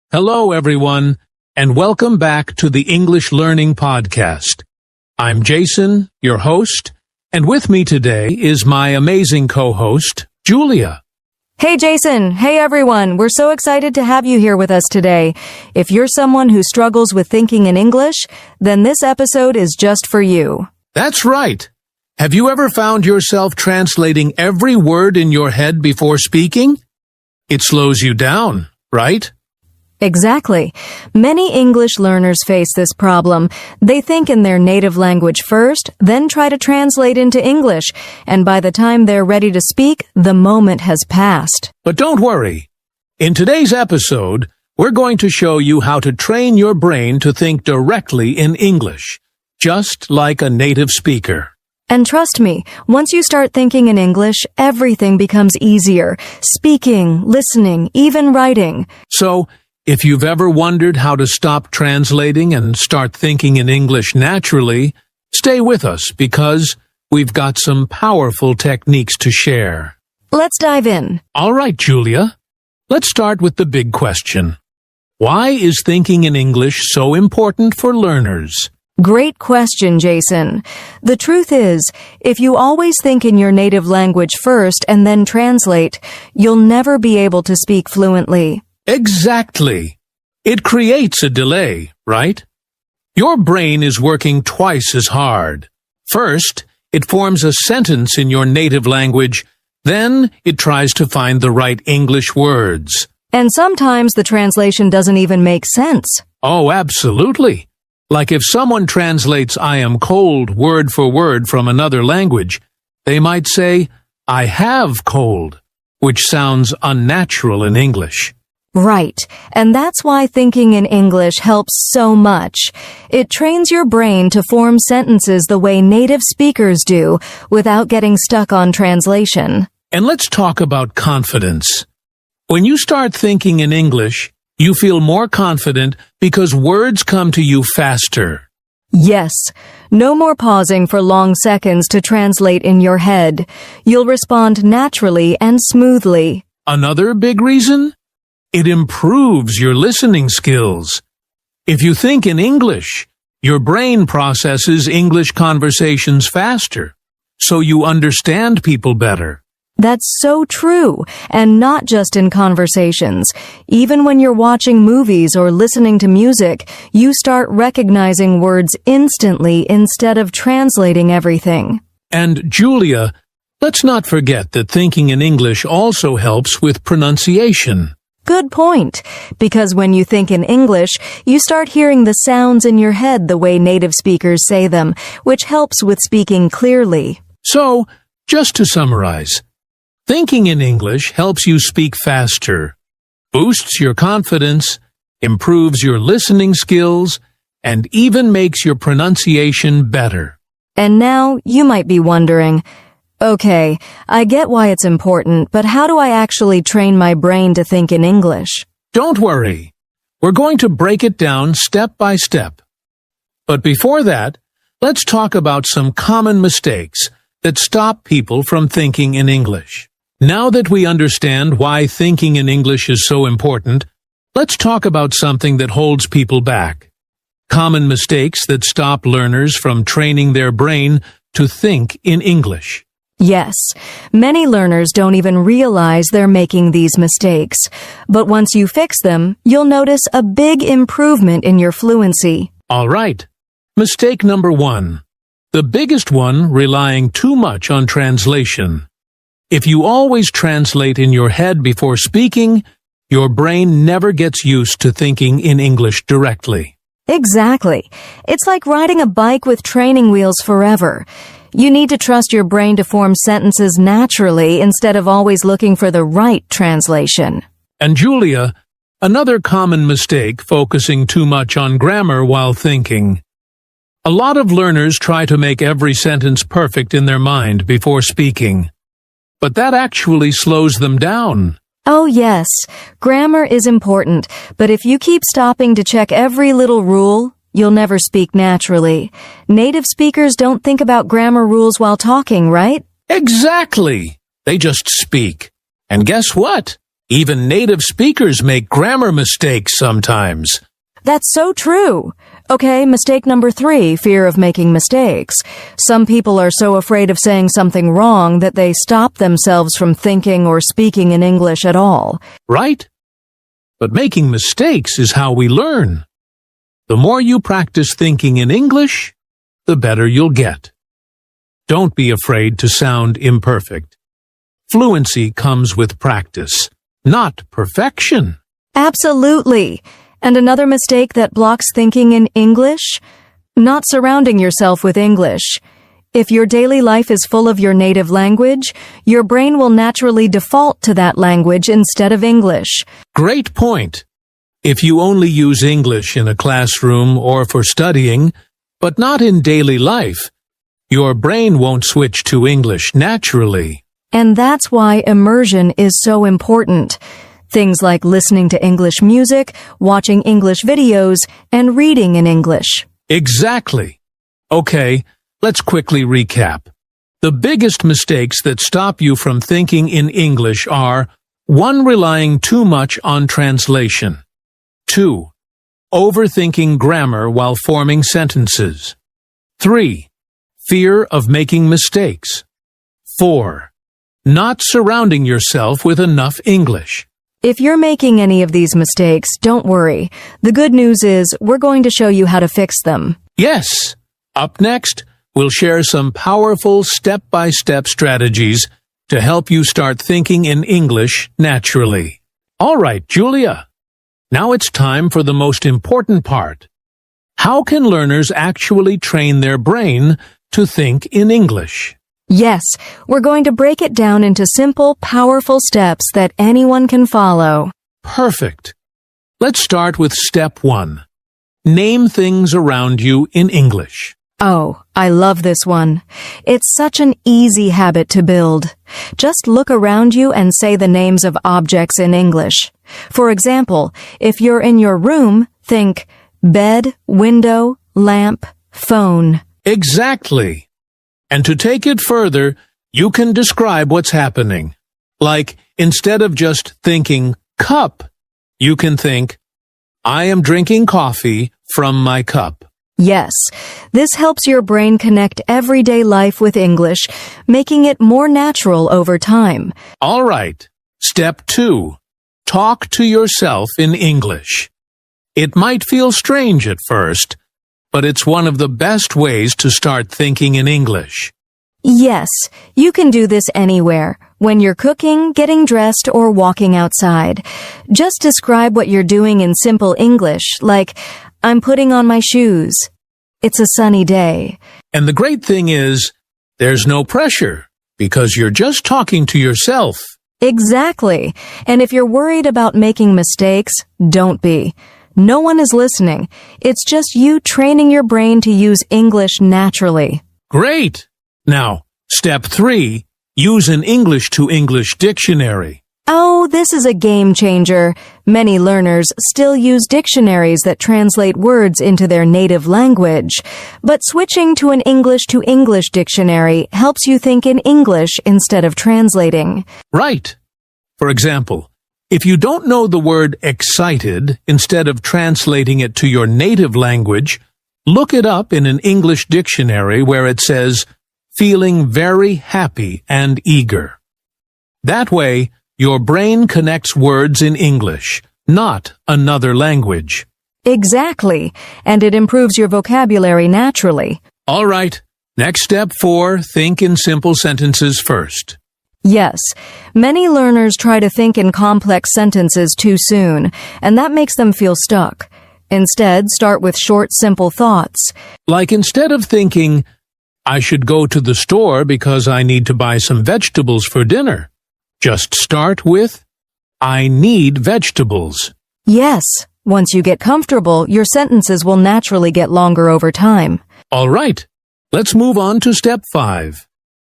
Hello, everyone, and welcome back to the English Learning Podcast. I'm Jason, your host, and with me today is my amazing co-host, Julia. Hey Jason, hey everyone, we're so excited to have you here with us today. If you're someone who struggles with thinking in English, then this episode is just for you. That's right. Have you ever found yourself translating every word in your head before speaking? It slows you down, right? Exactly. Many English learners face this problem. They think in their native language first, then try to translate into English, and by the time they're ready to speak, the moment has passed. But don't worry. In today's episode, we're going to show you how to train your brain to think directly in English, just like a native speaker. And trust me, once you start thinking in English, everything becomes easier. Speaking, listening, even writing. So, if you've ever wondered how to stop translating and start thinking in English naturally, stay with us because we've got some powerful techniques to share. Let's dive in. All right, Julia. Let's start with the big question. Why is thinking in English so important for learners? Great question, Jason. The truth is, if you always think in your native language first and then translate, you'll never be able to speak fluently. Exactly. It creates a delay, right? Your brain is working twice as hard. First, it forms a sentence in your native language, then it tries to find the right English words. And sometimes the translation doesn't even make sense. Oh, absolutely. Like if someone translates I am cold word for word from another language, they might say, I have cold, which sounds unnatural in English. Right, and that's why thinking in English helps so much. It trains your brain to form sentences the way native speakers do without getting stuck on translation. And let's talk about confidence. When you start thinking in English, you feel more confident because words come to you faster. Yes, no more pausing for long seconds to translate in your head. You'll respond naturally and smoothly. Another big reason? It improves your listening skills. If you think in English, your brain processes English conversations faster, so you understand people better. That's so true, and not just in conversations. Even when you're watching movies or listening to music, you start recognizing words instantly instead of translating everything. And Julia, let's not forget that thinking in English also helps with pronunciation. Good point, because when you think in English, you start hearing the sounds in your head the way native speakers say them, which helps with speaking clearly. So, just to summarize, thinking in English helps you speak faster, boosts your confidence, improves your listening skills, and even makes your pronunciation better. And now you might be wondering, okay, I get why it's important, but how do I actually train my brain to think in English? Don't worry. We're going to break it down step by step. But before that, let's talk about some common mistakes that stop people from thinking in English. Now that we understand why thinking in English is so important, let's talk about something that holds people back. Common mistakes that stop learners from training their brain to think in English. Yes, many learners don't even realize they're making these mistakes. But once you fix them, you'll notice a big improvement in your fluency. All right. Mistake number 1. The biggest one, relying too much on translation. If you always translate in your head before speaking, your brain never gets used to thinking in English directly. Exactly. It's like riding a bike with training wheels forever. You need to trust your brain to form sentences naturally instead of always looking for the right translation. And Julia, another common mistake focusing too much on grammar while thinking. A lot of learners try to make every sentence perfect in their mind before speaking. But that actually slows them down. Oh yes, grammar is important, but if you keep stopping to check every little rule, you'll never speak naturally. Native speakers don't think about grammar rules while talking, right? Exactly. They just speak. And guess what? Even native speakers make grammar mistakes sometimes. That's so true. Okay, mistake number 3, fear of making mistakes. Some people are so afraid of saying something wrong that they stop themselves from thinking or speaking in English at all. Right? But making mistakes is how we learn. The more you practice thinking in English, the better you'll get. Don't be afraid to sound imperfect. Fluency comes with practice, not perfection. Absolutely. And another mistake that blocks thinking in English? Not surrounding yourself with English. If your daily life is full of your native language, your brain will naturally default to that language instead of English. Great point. If you only use English in a classroom or for studying, but not in daily life, your brain won't switch to English naturally. And that's why immersion is so important. Things like listening to English music, watching English videos, and reading in English. Exactly. Okay, let's quickly recap. The biggest mistakes that stop you from thinking in English are 1. Relying too much on translation. 2. Overthinking grammar while forming sentences. 3. Fear of making mistakes. 4. Not surrounding yourself with enough English. If you're making any of these mistakes, don't worry. The good news is we're going to show you how to fix them. Yes! Up next, we'll share some powerful step-by-step strategies to help you start thinking in English naturally. All right, Julia. Now it's time for the most important part. How can learners actually train their brain to think in English? Yes, we're going to break it down into simple, powerful steps that anyone can follow. Perfect. Let's start with step 1. Name things around you in English. Oh, I love this one. It's such an easy habit to build. Just look around you and say the names of objects in English. For example, if you're in your room, think bed, window, lamp, phone. Exactly. And to take it further, you can describe what's happening. Like, instead of just thinking cup, you can think, I am drinking coffee from my cup. Yes, this helps your brain connect everyday life with English, making it more natural over time. All right. Step 2. Talk to yourself in English. It might feel strange at first, but it's one of the best ways to start thinking in English. Yes, you can do this anywhere, when you're cooking, getting dressed, or walking outside. Just describe what you're doing in simple English, like, I'm putting on my shoes. It's a sunny day. And the great thing is, there's no pressure, because you're just talking to yourself. Exactly. And if you're worried about making mistakes, don't be. No one is listening. It's just you training your brain to use English naturally. Great! Now, step 3, use an English-to-English dictionary. Oh, this is a game changer. Many learners still use dictionaries that translate words into their native language. But switching to an English-to-English dictionary helps you think in English instead of translating. Right. For example, if you don't know the word excited, instead of translating it to your native language, look it up in an English dictionary where it says, feeling very happy and eager. That way, your brain connects words in English, not another language. Exactly, and it improves your vocabulary naturally. All right, next step 4, think in simple sentences first. Yes, many learners try to think in complex sentences too soon, and that makes them feel stuck. Instead, start with short, simple thoughts. Like instead of thinking, I should go to the store because I need to buy some vegetables for dinner, just start with, I need vegetables. Yes, once you get comfortable, your sentences will naturally get longer over time. All right, let's move on to step 5.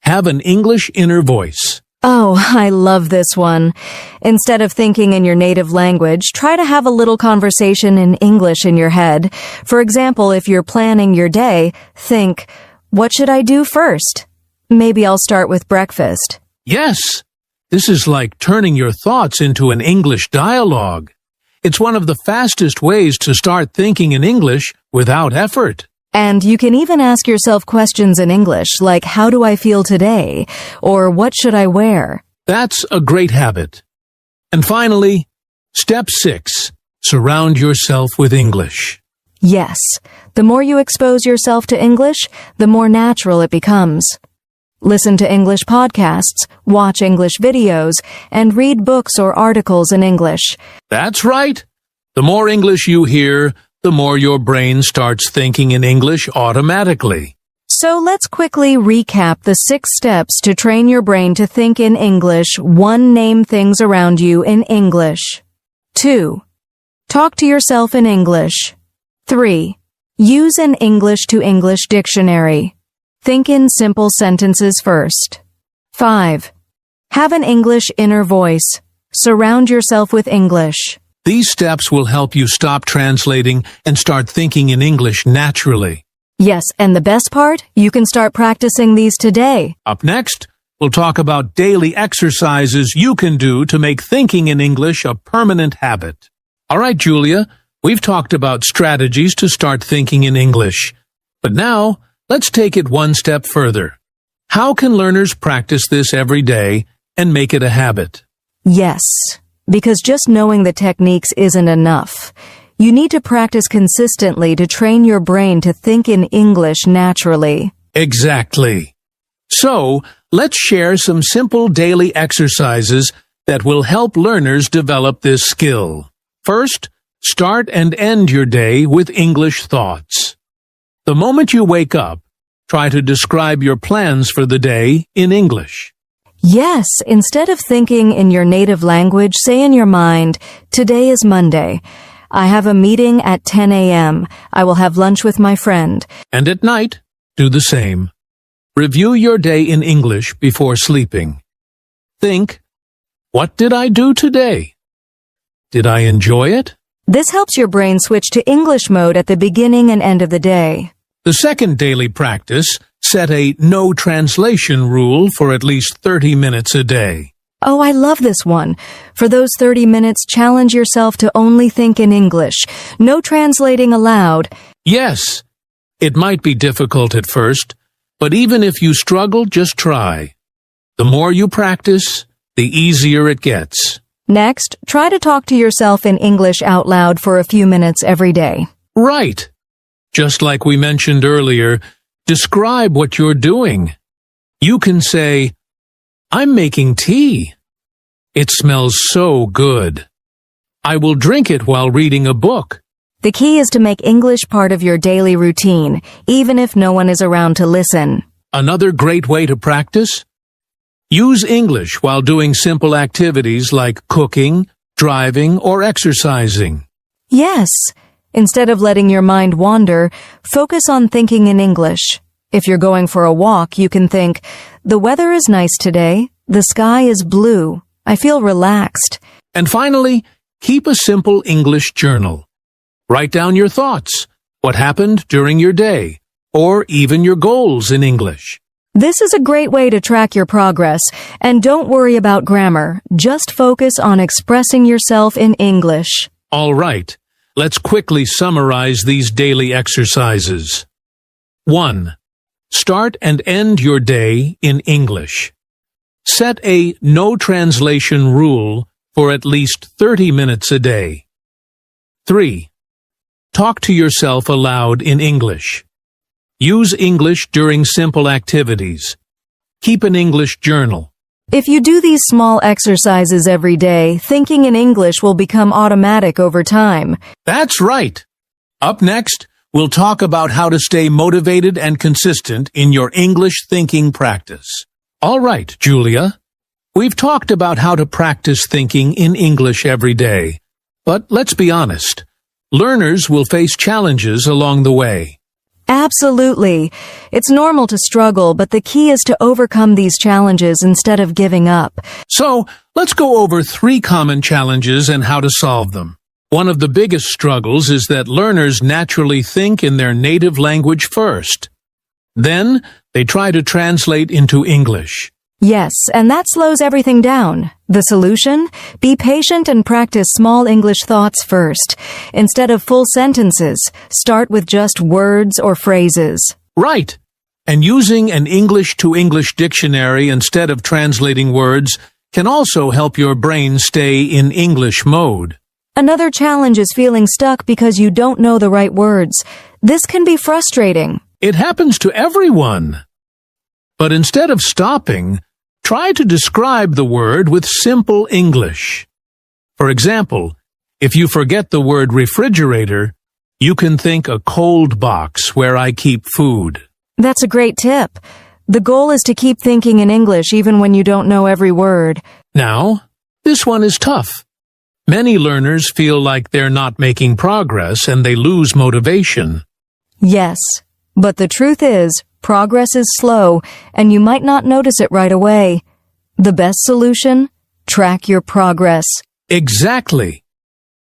Have an English inner voice. Oh, I love this one. Instead of thinking in your native language, try to have a little conversation in English in your head. For example, if you're planning your day, think, what should I do first? Maybe I'll start with breakfast. Yes, This is like turning your thoughts into an English dialogue. It's one of the fastest ways to start thinking in English without effort. And you can even ask yourself questions in English, like, how do I feel today? Or what should I wear? That's a great habit. And finally, step 6. Surround yourself with English. Yes, the more you expose yourself to English, the more natural it becomes. Listen to English podcasts, watch English videos, and read books or articles in English. That's right. The more English you hear, the more your brain starts thinking in English automatically. So let's quickly recap the 6 steps to train your brain to think in English. 1. Name things around you in English. 2. Talk to yourself in English. 3. Use an English-to-English dictionary. Think in simple sentences first. 5. Have an English inner voice. Surround yourself with English. These steps will help you stop translating and start thinking in English naturally. Yes, and the best part? You can start practicing these today. Up next, we'll talk about daily exercises you can do to make thinking in English a permanent habit. All right, Julia, we've talked about strategies to start thinking in English. But now, let's take it one step further. How can learners practice this every day and make it a habit? Yes, because just knowing the techniques isn't enough. You need to practice consistently to train your brain to think in English naturally. Exactly. So, let's share some simple daily exercises that will help learners develop this skill. First, start and end your day with English thoughts. The moment you wake up, try to describe your plans for the day in English. Yes, instead of thinking in your native language, say in your mind, today is Monday. I have a meeting at 10 a.m. I will have lunch with my friend. And at night, do the same. Review your day in English before sleeping. Think, what did I do today? Did I enjoy it? This helps your brain switch to English mode at the beginning and end of the day. The second daily practice, set a no translation rule for at least 30 minutes a day. Oh, I love this one. For those 30 minutes, challenge yourself to only think in English. No translating allowed. Yes, it might be difficult at first, but even if you struggle, just try. The more you practice, the easier it gets. Next, try to talk to yourself in English out loud for a few minutes every day. Right. Just like we mentioned earlier, describe what you're doing. You can say, I'm making tea. It smells so good. I will drink it while reading a book. The key is to make English part of your daily routine, even if no one is around to listen. Another great way to practice? Use English while doing simple activities like cooking, driving, or exercising. Yes. Instead of letting your mind wander, focus on thinking in English. If you're going for a walk, you can think, the weather is nice today. The sky is blue. I feel relaxed. And finally, keep a simple English journal. Write down your thoughts, what happened during your day, or even your goals in English. This is a great way to track your progress, and don't worry about grammar. Just focus on expressing yourself in English. All right, let's quickly summarize these daily exercises. 1. Start and end your day in English. Set a no translation rule for at least 30 minutes a day. 3. Talk to yourself aloud in English. Use English during simple activities. Keep an English journal. If you do these small exercises every day, thinking in English will become automatic over time. That's right. Up next, we'll talk about how to stay motivated and consistent in your English thinking practice. All right, Julia. We've talked about how to practice thinking in English every day. But let's be honest. Learners will face challenges along the way. Absolutely. It's normal to struggle, but the key is to overcome these challenges instead of giving up. So, let's go over 3 common challenges and how to solve them. One of the biggest struggles is that learners naturally think in their native language first. Then, they try to translate into English. Yes, and that slows everything down. The solution? Be patient and practice small English thoughts first. Instead of full sentences, start with just words or phrases. Right. And using an English-to-English dictionary instead of translating words can also help your brain stay in English mode. Another challenge is feeling stuck because you don't know the right words. This can be frustrating. It happens to everyone. But instead of stopping, try to describe the word with simple English. For example, if you forget the word refrigerator, you can think a cold box where I keep food. That's a great tip. The goal is to keep thinking in English even when you don't know every word. Now, this one is tough. Many learners feel like they're not making progress and they lose motivation. Yes, but the truth is, progress is slow and you might not notice it right away. The best solution? Track your progress. Exactly.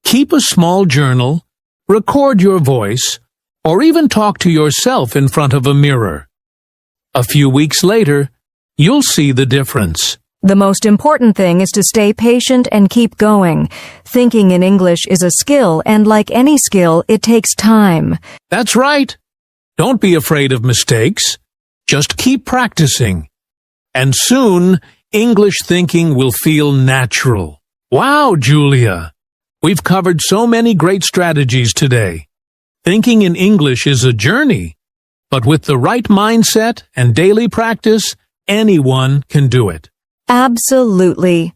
Keep a small journal, record your voice, or even talk to yourself in front of a mirror. A few weeks later, you'll see the difference. The most important thing is to stay patient and keep going. Thinking in English is a skill, and like any skill, it takes time. That's right. Don't be afraid of mistakes. Just keep practicing. And soon, English thinking will feel natural. Wow, Julia! We've covered so many great strategies today. Thinking in English is a journey, but with the right mindset and daily practice, anyone can do it. Absolutely.